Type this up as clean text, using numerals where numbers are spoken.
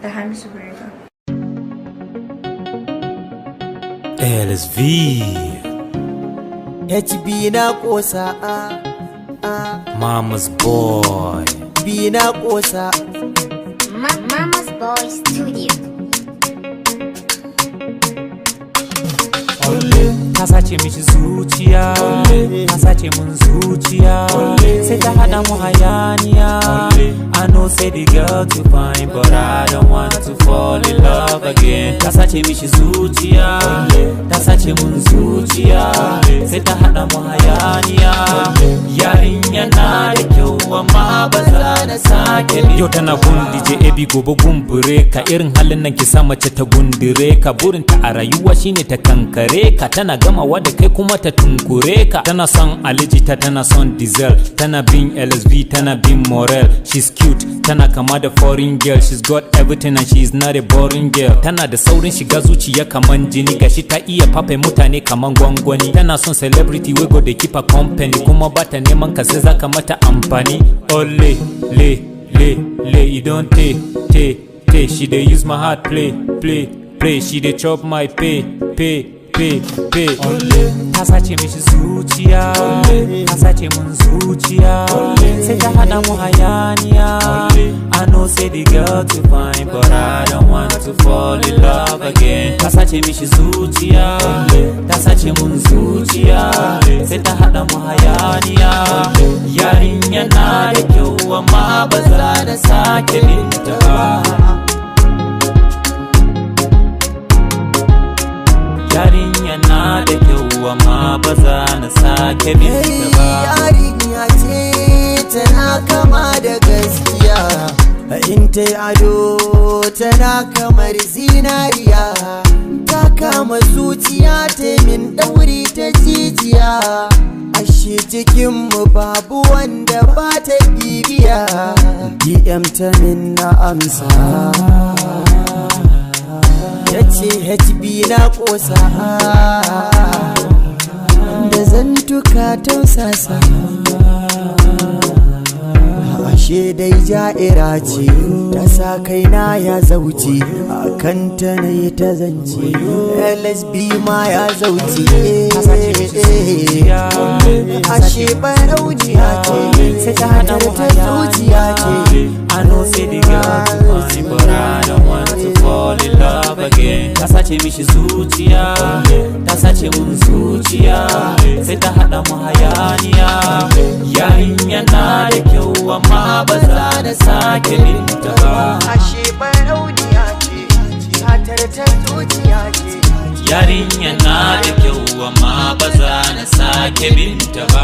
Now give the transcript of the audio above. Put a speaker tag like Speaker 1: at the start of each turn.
Speaker 1: da Hamisu Brega.
Speaker 2: LSV
Speaker 3: HB na kosa
Speaker 2: Mama's Boy
Speaker 3: B na kosa
Speaker 4: Mama's Boy Studio.
Speaker 2: ta sace mishi zuciya, ta sace mun zuciya, sai ta hada mu hayaniya. I know say the girl too fine, but I don't want to fall in love again. Ta sace mishi zuciya, ta sace mun zuciya, sai ta hada mu hayaniya. Yarinya na da kyau amma ba za na sake ni. Yau tana gun DJ AB gobe gumbure ka, irin halin nan ki sa mace ta gundure ka. Burinta a rayuwa shine ta kankare ka, tana gamawa da kai kuma ta tunkure ka. Tana son Alijita, tana son Diesel, tana bin LSV, tana bin Morel. She's cute, tana kama da foreign girl. She's got everything and she's not a boring girl. Tana da saurin shiga zuciya kaman jini, gashi ta iya fafe mutane kaman gwangwani. Tana son celebrity we go dey keep her company, kuma bata neman ka sai zaka mata amfani. Ole, le, you don't take. She dey use my heart play. She dey chop my pay. Ta sace mishi zuciya, ta sace mun zuciya, sai ta hada mu hayaniya. I know say the girl too fine, but I don't want to fall in love again. Ta sace mishi zuciya, ta sace mun zuciya, sai ta hada mu hayaniya. Yarinya na da kyau amma ba za na sake binta ba. Yarinya na da kyau amma ba za na sake binta ba.
Speaker 3: Yarinya ce tana kama da gaskiya, in ta yi ado tana kamar zinariya. Ta kama zuciya ta min ɗauri ta jijiya, ashe cikinmu babu wanda ba ta bibiya. DM ta min na amsa, yace HB na kosa, da zantuka tausasa. Ashe dai ja'ira ce, ta sa kaina ya zauce, akan ta na yi ta zance. LSB ma ya zauce, ashe barauniya ce, sai ta hada ta zuciya ce.
Speaker 2: I know say the girl too fine, but I don't want to fall in love again. Ta sace mishi zuciya, ta sace mun zuciya, sai ta hada mu hayaniya. Yarinya na da kyau amma ba za na sake binta ba.
Speaker 3: Ashe barauniya ce, satar ta zuciya ce.
Speaker 2: Yarinya na da kyau amma ba za na sake binta ba.